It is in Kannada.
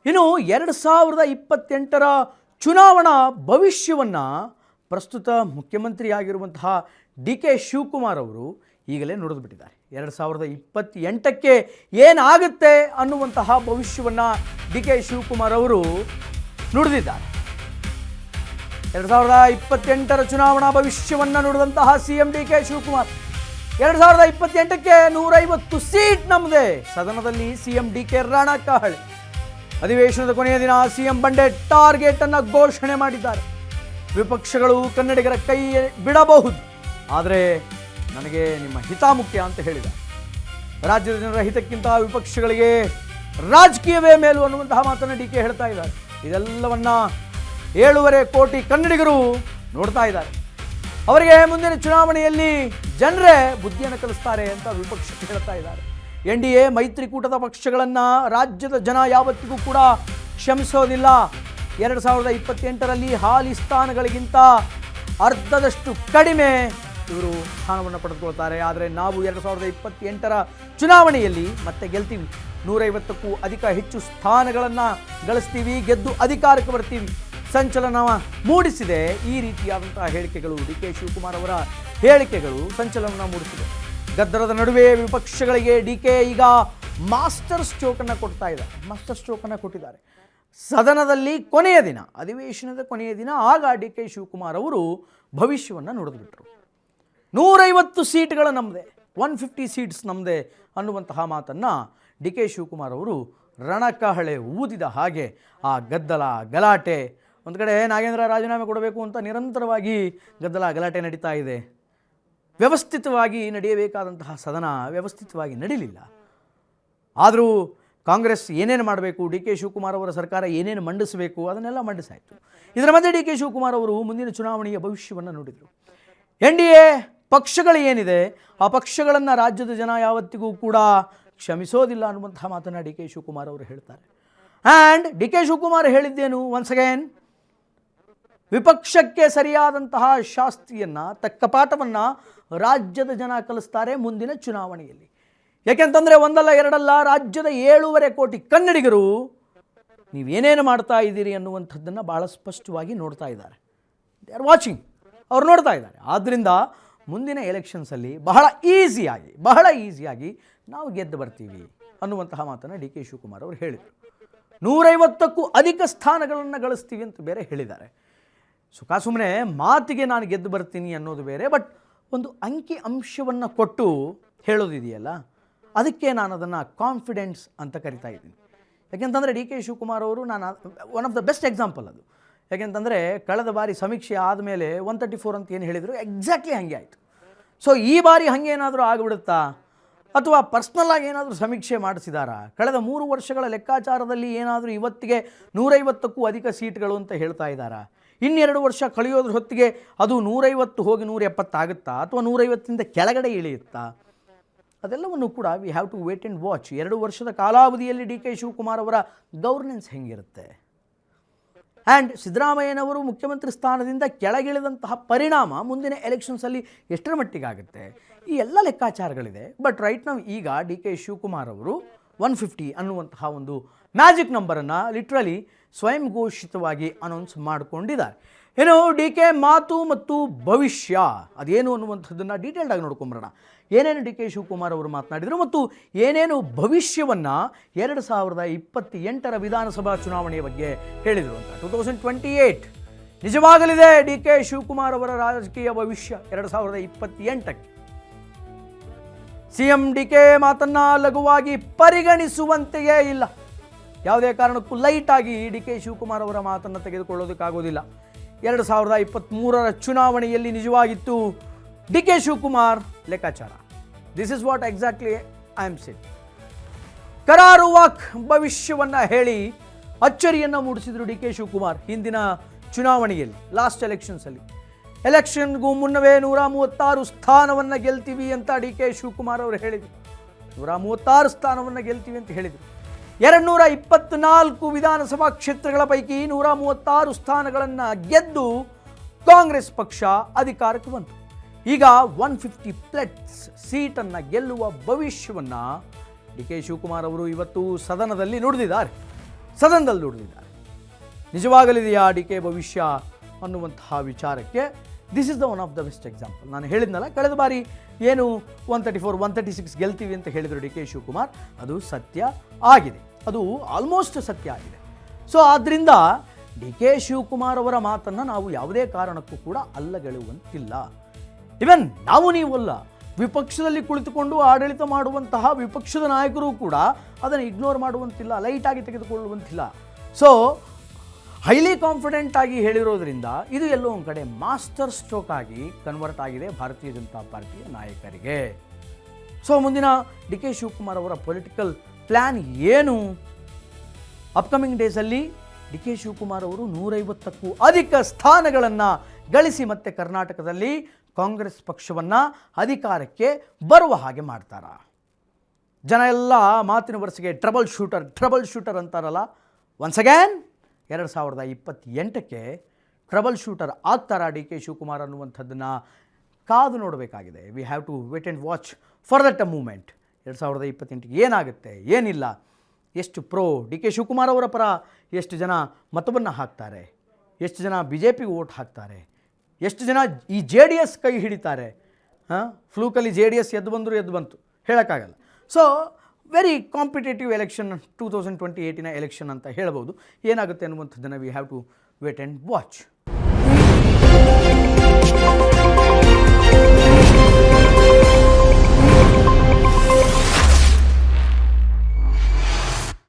ಇನ್ನು 2028ರ ಚುನಾವಣಾ ಭವಿಷ್ಯವನ್ನು ಪ್ರಸ್ತುತ ಮುಖ್ಯಮಂತ್ರಿಯಾಗಿರುವಂತಹ ಡಿ ಕೆ ಶಿವಕುಮಾರ್ ಅವರು ಈಗಲೇ ನುಡಿದುಬಿಟ್ಟಿದ್ದಾರೆ. 2028ಕ್ಕೆ ಏನಾಗುತ್ತೆ ಅನ್ನುವಂತಹ ಭವಿಷ್ಯವನ್ನು ಡಿ ಕೆ ಶಿವಕುಮಾರ್ ಅವರು ನುಡಿದಿದ್ದಾರೆ. 2028ರ ಚುನಾವಣಾ ಭವಿಷ್ಯವನ್ನು ನುಡಿದಂತಹ ಸಿಎಂ ಡಿ ಕೆ ಶಿವಕುಮಾರ್ 2028ಕ್ಕೆ 150 ಸೀಟ್ ನಮ್ಮದೇ. ಸದನದಲ್ಲಿ ಸಿಎಂ ಡಿ ಕೆ ರಣಕಹಳೆ. ಅಧಿವೇಶನದ ಕೊನೆಯ ದಿನ ಸಿಎಂ ಬಂಡೆ ಟಾರ್ಗೆಟ್ ಅನ್ನು ಘೋಷಣೆ ಮಾಡಿದ್ದಾರೆ. ವಿಪಕ್ಷಗಳು ಕನ್ನಡಿಗರ ಕೈ ಬಿಡಬಹುದು, ಆದರೆ ನನಗೆ ನಿಮ್ಮ ಹಿತ ಮುಖ್ಯ ಅಂತ ಹೇಳಿದ್ದಾರೆ. ರಾಜ್ಯದ ಜನರ ಹಿತಕ್ಕಿಂತ ವಿಪಕ್ಷಗಳಿಗೆ ರಾಜಕೀಯವೇ ಮೇಲು ಅನ್ನುವಂತಹ ಮಾತನ್ನು ಡಿ ಕೆ ಹೇಳ್ತಾ ಇದ್ದಾರೆ. ಇದೆಲ್ಲವನ್ನ 7.5 ಕೋಟಿ ಕನ್ನಡಿಗರು ನೋಡ್ತಾ ಇದ್ದಾರೆ. ಅವರಿಗೆ ಮುಂದಿನ ಚುನಾವಣೆಯಲ್ಲಿ ಜನರೇ ಬುದ್ಧಿಯನ್ನು ಕಲಿಸ್ತಾರೆ ಅಂತ ವಿಪಕ್ಷಕ್ಕೆ ಹೇಳ್ತಾ ಇದ್ದಾರೆ. NDA ಮೈತ್ರಿಕೂಟದ ಪಕ್ಷಗಳನ್ನು ರಾಜ್ಯದ ಜನ ಯಾವತ್ತಿಗೂ ಕೂಡ ಕ್ಷಮಿಸೋದಿಲ್ಲ. 2028ರಲ್ಲಿ ಹಾಲಿ ಸ್ಥಾನಗಳಿಗಿಂತ ಅರ್ಧದಷ್ಟು ಕಡಿಮೆ ಇವರು ಸ್ಥಾನವನ್ನು ಪಡೆದುಕೊಳ್ತಾರೆ. ಆದರೆ ನಾವು 2028ರ ಚುನಾವಣೆಯಲ್ಲಿ ಮತ್ತೆ ಗೆಲ್ತೀವಿ. 150ಕ್ಕೂ ಹೆಚ್ಚು ಸ್ಥಾನಗಳನ್ನು ಗಳಿಸ್ತೀವಿ, ಗೆದ್ದು ಅಧಿಕಾರಕ್ಕೆ ಬರ್ತೀವಿ. ಸಂಚಲನ ಮೂಡಿಸಿದೆ ಈ ರೀತಿಯಾದಂತಹ ಹೇಳಿಕೆಗಳು. ಡಿ ಕೆ ಶಿವಕುಮಾರ್ ಅವರ ಹೇಳಿಕೆಗಳು ಸಂಚಲನ ಮೂಡಿಸಿದೆ. ಗದ್ದಲದ ನಡುವೆ ವಿಪಕ್ಷಗಳಿಗೆ ಡಿ ಕೆ ಈಗ ಮಾಸ್ಟರ್ ಸ್ಟ್ರೋಕನ್ನು ಕೊಟ್ಟಿದ್ದಾರೆ. ಸದನದಲ್ಲಿ ಕೊನೆಯ ದಿನ, ಅಧಿವೇಶನದ ಕೊನೆಯ ದಿನ, ಆಗ ಡಿ ಕೆ ಶಿವಕುಮಾರ್ ಅವರು ಭವಿಷ್ಯವನ್ನು ನುಡಿದುಬಿಟ್ರು. 150 ಸೀಟ್ಗಳು ನಮ್ಮದೇ, 150 ಸೀಟ್ಸ್ ನಮ್ಮದೇ ಅನ್ನುವಂತಹ ಮಾತನ್ನು ಡಿ ಕೆ ಶಿವಕುಮಾರ್ ಅವರು ರಣಕಹಳೆ ಊದಿದ ಹಾಗೆ ಆ ಗದ್ದಲ ಗಲಾಟೆ. ಒಂದು ಕಡೆ ನಾಗೇಂದ್ರ ರಾಜೀನಾಮೆ ಕೊಡಬೇಕು ಅಂತ ನಿರಂತರವಾಗಿ ಗದ್ದಲ ಗಲಾಟೆ ನಡೀತಾ ಇದೆ. ವ್ಯವಸ್ಥಿತವಾಗಿ ನಡೆಯಬೇಕಾದಂತಹ ಸದನ ವ್ಯವಸ್ಥಿತವಾಗಿ ನಡೀಲಿಲ್ಲ. ಆದರೂ ಕಾಂಗ್ರೆಸ್ ಏನೇನು ಮಾಡಬೇಕು, ಡಿ ಕೆ ಶಿವಕುಮಾರ್ ಅವರ ಸರ್ಕಾರ ಏನೇನು ಮಂಡಿಸಬೇಕು ಅದನ್ನೆಲ್ಲ ಮಂಡಿಸಾಯಿತು. ಇದರ ಮಧ್ಯೆ ಡಿ ಕೆ ಶಿವಕುಮಾರ್ ಅವರು ಮುಂದಿನ ಚುನಾವಣೆಯ ಭವಿಷ್ಯವನ್ನು ನುಡಿದರು. NDA ಪಕ್ಷಗಳು ಏನಿದೆ ಆ ಪಕ್ಷಗಳನ್ನು ರಾಜ್ಯದ ಜನ ಯಾವತ್ತಿಗೂ ಕೂಡ ಕ್ಷಮಿಸೋದಿಲ್ಲ ಅನ್ನುವಂತಹ ಮಾತನ್ನು ಡಿ ಕೆ ಶಿವಕುಮಾರ್ ಅವರು ಹೇಳ್ತಾರೆ. ಆ್ಯಂಡ್ ಡಿ ಕೆ ಶಿವಕುಮಾರ್ ಹೇಳಿದ್ದೇನು, ಒನ್ಸ್ ಅಗೇನ್ ವಿಪಕ್ಷಕ್ಕೆ ಸರಿಯಾದಂತಹ ಶಾಸ್ತಿಯನ್ನು, ತಕ್ಕ ಪಾಠವನ್ನು ರಾಜ್ಯದ ಜನ ಕಲಿಸ್ತಾರೆ ಮುಂದಿನ ಚುನಾವಣೆಯಲ್ಲಿ. ಯಾಕೆಂತಂದರೆ ಒಂದಲ್ಲ ಎರಡಲ್ಲ, ರಾಜ್ಯದ 7.5 ಕೋಟಿ ಕನ್ನಡಿಗರು ನೀವೇನೇನು ಮಾಡ್ತಾ ಇದ್ದೀರಿ ಅನ್ನುವಂಥದ್ದನ್ನು ಭಾಳ ಸ್ಪಷ್ಟವಾಗಿ ನೋಡ್ತಾ ಇದ್ದಾರೆ. ದೇ ಆರ್ ವಾಚಿಂಗ್, ಅವ್ರು ನೋಡ್ತಾ ಇದ್ದಾರೆ. ಆದ್ದರಿಂದ ಮುಂದಿನ ಎಲೆಕ್ಷನ್ಸಲ್ಲಿ ಬಹಳ ಈಸಿಯಾಗಿ ನಾವು ಗೆದ್ದು ಬರ್ತೀವಿ ಅನ್ನುವಂತಹ ಮಾತನ್ನು ಡಿ ಕೆ ಶಿವಕುಮಾರ್ ಅವರು ಹೇಳಿದರು. 150ಕ್ಕೂ ಅಧಿಕ ಸ್ಥಾನಗಳನ್ನು ಗಳಿಸ್ತೀವಿ ಅಂತ ಬೇರೆ ಹೇಳಿದ್ದಾರೆ. ಸುಮ್ಮನೆ ಮಾತಿಗೆ ನಾನು ಗೆದ್ದು ಬರ್ತೀನಿ ಅನ್ನೋದು ಬೇರೆ, ಬಟ್ ಒಂದು ಅಂಕಿ ಅಂಶವನ್ನು ಕೊಟ್ಟು ಹೇಳೋದಿದೆಯಲ್ಲ, ಅದಕ್ಕೆ ನಾನು ಅದನ್ನು ಕಾನ್ಫಿಡೆನ್ಸ್ ಅಂತ ಕರಿತಾ ಇದ್ದೀನಿ. ಯಾಕೆಂತಂದರೆ ಡಿ ಕೆ ಶಿವಕುಮಾರ್ ಅವರು ನಾನು one of the best example ಅದು. ಯಾಕೆಂತಂದರೆ ಕಳೆದ ಬಾರಿ ಸಮೀಕ್ಷೆ ಆದಮೇಲೆ 134 ಅಂತ ಏನು ಹೇಳಿದರು, ಎಕ್ಸಾಕ್ಟ್ಲಿ ಹಾಗೆ ಆಯಿತು. ಸೊ ಈ ಬಾರಿ ಹಾಗೆ ಏನಾದರೂ ಆಗಿಬಿಡುತ್ತಾ, ಅಥವಾ ಪರ್ಸ್ನಲ್ಲಾಗಿ ಏನಾದರೂ ಸಮೀಕ್ಷೆ ಮಾಡಿಸಿದಾರಾ? ಕಳೆದ 3 ವರ್ಷಗಳ ಲೆಕ್ಕಾಚಾರದಲ್ಲಿ ಏನಾದರೂ ಇವತ್ತಿಗೆ 150ಕ್ಕೂ ಅಧಿಕ ಸೀಟ್ಗಳು ಅಂತ ಹೇಳ್ತಾ ಇದ್ದಾರಾ? ಇನ್ನೆರಡು ವರ್ಷ ಕಳೆಯೋದ್ರ ಹೊತ್ತಿಗೆ ಅದು 150 ಹೋಗಿ 170 ಆಗುತ್ತಾ, ಅಥವಾ 150ರಿಂದ ಕೆಳಗಡೆ ಇಳಿಯುತ್ತಾ? ಅದೆಲ್ಲವನ್ನು ಕೂಡ we have to wait and watch. 2 ವರ್ಷದ ಕಾಲಾವಧಿಯಲ್ಲಿ ಡಿ ಕೆ ಶಿವಕುಮಾರ್ ಅವರ ಗವರ್ನೆನ್ಸ್ ಹೆಂಗಿರುತ್ತೆ, ಆ್ಯಂಡ್ ಸಿದ್ದರಾಮಯ್ಯನವರು ಮುಖ್ಯಮಂತ್ರಿ ಸ್ಥಾನದಿಂದ ಕೆಳಗಿಳಿದಂತಹ ಪರಿಣಾಮ ಮುಂದಿನ ಎಲೆಕ್ಷನ್ಸಲ್ಲಿ ಎಷ್ಟರ ಮಟ್ಟಿಗಾಗುತ್ತೆ, ಈ ಎಲ್ಲ ಲೆಕ್ಕಾಚಾರಗಳಿದೆ. ಬಟ್ ರೈಟ್ ನಾವು ಈಗ ಡಿ ಕೆ ಶಿವಕುಮಾರ್ ಅವರು 150 ಅನ್ನುವಂತಹ ಒಂದು ಮ್ಯಾಜಿಕ್ ನಂಬರನ್ನು ಲಿಟ್ರಲಿ ಸ್ವಯಂ ಘೋಷಿತವಾಗಿ ಅನೌನ್ಸ್ ಮಾಡಿಕೊಂಡಿದ್ದಾರೆ. ಏನು ಡಿ ಕೆ ಮಾತು ಮತ್ತು ಭವಿಷ್ಯ ಅದೇನು ಅನ್ನುವಂಥದ್ದನ್ನು ಡೀಟೇಲ್ಡಾಗಿ ನೋಡ್ಕೊಂಬರೋಣ. ಏನೇನು ಡಿ ಕೆ ಶಿವಕುಮಾರ್ ಅವರು ಮಾತನಾಡಿದರು ಮತ್ತು ಏನೇನು ಭವಿಷ್ಯವನ್ನು 2028ರ ವಿಧಾನಸಭಾ ಚುನಾವಣೆಯ ಬಗ್ಗೆ ಹೇಳಿದರು ಅಂತ. 2028 ನಿಜವಾಗಲಿದೆ ಡಿ ಕೆ ಶಿವಕುಮಾರ್ ಅವರ ರಾಜಕೀಯ ಭವಿಷ್ಯ 2028ಕ್ಕೆ. ಸಿಎಂ ಡಿ ಕೆ ಮಾತನ್ನು ಲಘುವಾಗಿ ಪರಿಗಣಿಸುವಂತೆಯೇ ಇಲ್ಲ. ಯಾವುದೇ ಕಾರಣಕ್ಕೂ ಲೈಟಾಗಿ ಡಿ ಕೆ ಶಿವಕುಮಾರ್ ಅವರ ಮಾತನ್ನು ತೆಗೆದುಕೊಳ್ಳೋದಕ್ಕಾಗೋದಿಲ್ಲ. 2023ರ ಚುನಾವಣೆಯಲ್ಲಿ ನಿಜವಾಗಿತ್ತು ಡಿ ಕೆ ಶಿವಕುಮಾರ್ ಲೆಕ್ಕಾಚಾರ. This is what exactly I am saying. ಕರಾರುವಾಕ್ ಭವಿಷ್ಯವನ್ನು ಹೇಳಿ ಅಚ್ಚರಿಯನ್ನು ಮೂಡಿಸಿದರು ಡಿ ಕೆ ಶಿವಕುಮಾರ್ ಹಿಂದಿನ ಚುನಾವಣೆಯಲ್ಲಿ, ಲಾಸ್ಟ್ ಎಲೆಕ್ಷನ್ಸಲ್ಲಿ. ಎಲೆಕ್ಷನ್ಗೂ ಮುನ್ನವೇ 136 ಸ್ಥಾನವನ್ನು ಗೆಲ್ತೀವಿ ಅಂತ ಡಿ ಕೆ ಶಿವಕುಮಾರ್ ಅವರು ಹೇಳಿದರು. 136 ಸ್ಥಾನವನ್ನು ಗೆಲ್ತೀವಿ ಅಂತ ಹೇಳಿದರು. 224 ವಿಧಾನಸಭಾ ಕ್ಷೇತ್ರಗಳ ಪೈಕಿ 136 ಸ್ಥಾನಗಳನ್ನು ಗೆದ್ದು ಕಾಂಗ್ರೆಸ್ ಪಕ್ಷ ಅಧಿಕಾರಕ್ಕೆ ಬಂತು. ಈಗ 150+ ಸೀಟನ್ನು ಗೆಲ್ಲುವ ಭವಿಷ್ಯವನ್ನು ಡಿ ಕೆ ಶಿವಕುಮಾರ್ ಅವರು ಇವತ್ತು ಸದನದಲ್ಲಿ ನುಡಿದಿದ್ದಾರೆ. ಸದನದಲ್ಲಿ ದುಡಿದಿದ್ದಾರೆ. ನಿಜವಾಗಲಿದೆಯಾ ಡಿ ಕೆ ಭವಿಷ್ಯ ಅನ್ನುವಂತಹ ವಿಚಾರಕ್ಕೆ this is the one of the best example. ನಾನು ಹೇಳಿದ್ನಲ್ಲ, ಕಳೆದ ಬಾರಿ ಏನು 134 136 ಗೆಲ್ತೀವಿ ಅಂತ ಹೇಳಿದರು ಡಿ ಕೆ ಶಿವಕುಮಾರ್, ಅದು ಸತ್ಯ ಆಗಿದೆ, ಅದು ಆಲ್ಮೋಸ್ಟ್ ಸತ್ಯ ಆಗಿದೆ. ಸೊ ಆದ್ದರಿಂದ ಡಿ ಕೆ ಶಿವಕುಮಾರ್ ಅವರ ಮಾತನ್ನು ನಾವು ಯಾವುದೇ ಕಾರಣಕ್ಕೂ ಕೂಡ ಅಲ್ಲಗೆಳುವಂತಿಲ್ಲ. ಇವನ್ ನಾವು ನೀವಲ್ಲ, ವಿಪಕ್ಷದಲ್ಲಿ ಕುಳಿತುಕೊಂಡು ಆಡಳಿತ ಮಾಡುವಂತಹ ವಿಪಕ್ಷದ ನಾಯಕರು ಕೂಡ ಅದನ್ನು ಇಗ್ನೋರ್ ಮಾಡುವಂತಿಲ್ಲ, ಲೈಟಾಗಿ ತೆಗೆದುಕೊಳ್ಳುವಂತಿಲ್ಲ. ಸೊ ಹೈಲಿ ಕಾನ್ಫಿಡೆಂಟ್ ಆಗಿ ಹೇಳಿರೋದ್ರಿಂದ ಇದು ಎಲ್ಲೋ ಒಂದು ಕಡೆ ಮಾಸ್ಟರ್ ಸ್ಟ್ರೋಕ್ ಆಗಿ ಕನ್ವರ್ಟ್ ಆಗಿದೆ ಭಾರತೀಯ ಜನತಾ ಪಾರ್ಟಿಯ ನಾಯಕರಿಗೆ. ಸೊ ಮುಂದಿನ ಡಿ ಕೆ ಶಿವಕುಮಾರ್ ಅವರ ಪೊಲಿಟಿಕಲ್ ಪ್ಲ್ಯಾನ್ ಏನು? ಅಪ್ಕಮಿಂಗ್ ಡೇಸಲ್ಲಿ ಡಿ ಕೆ ಶಿವಕುಮಾರ್ ಅವರು 150ಕ್ಕೂ ಅಧಿಕ ಸ್ಥಾನಗಳನ್ನು ಗಳಿಸಿ ಮತ್ತೆ ಕರ್ನಾಟಕದಲ್ಲಿ ಕಾಂಗ್ರೆಸ್ ಪಕ್ಷವನ್ನು ಅಧಿಕಾರಕ್ಕೆ ಬರುವ ಹಾಗೆ ಮಾಡ್ತಾರ? ಜನ ಎಲ್ಲ ಮಾತಿನ ವರ್ಷಗೆ ಟ್ರಬಲ್ ಶೂಟರ್ ಅಂತಾರಲ್ಲ, ಒನ್ಸ್ ಅಗೇನ್ 2028ಕ್ಕೆ ಟ್ರಬಲ್ ಶೂಟರ್ ಆಗ್ತಾರಾ ಡಿ ಕೆ ಶಿವಕುಮಾರ್ ಅನ್ನುವಂಥದ್ದನ್ನು ಕಾದು ನೋಡಬೇಕಾಗಿದೆ. We have to wait and watch for that a moment. 2028ಕ್ಕೆ ಏನಾಗುತ್ತೆ, ಏನಿಲ್ಲ, ಎಷ್ಟು ಪ್ರೋ ಡಿ ಕೆ ಶಿವಕುಮಾರ್ ಅವರ ಪರ ಎಷ್ಟು ಜನ ಮತವನ್ನು ಹಾಕ್ತಾರೆ, ಎಷ್ಟು ಜನ BJP ವೋಟ್ ಹಾಕ್ತಾರೆ, ಎಷ್ಟು ಜನ ಈ JDS ಕೈ ಹಿಡಿತಾರೆ. ಫ್ಲೂಕಲ್ಲಿ JDS ಎದ್ದು ಬಂತು ಹೇಳೋಕ್ಕಾಗಲ್ಲ. So very competitive election 2028 election ಅಂತ ಹೇಳ್ಬೋದು. ಏನಾಗುತ್ತೆ ಅನ್ನುವಂಥದ್ದನ್ನು we have to wait and watch.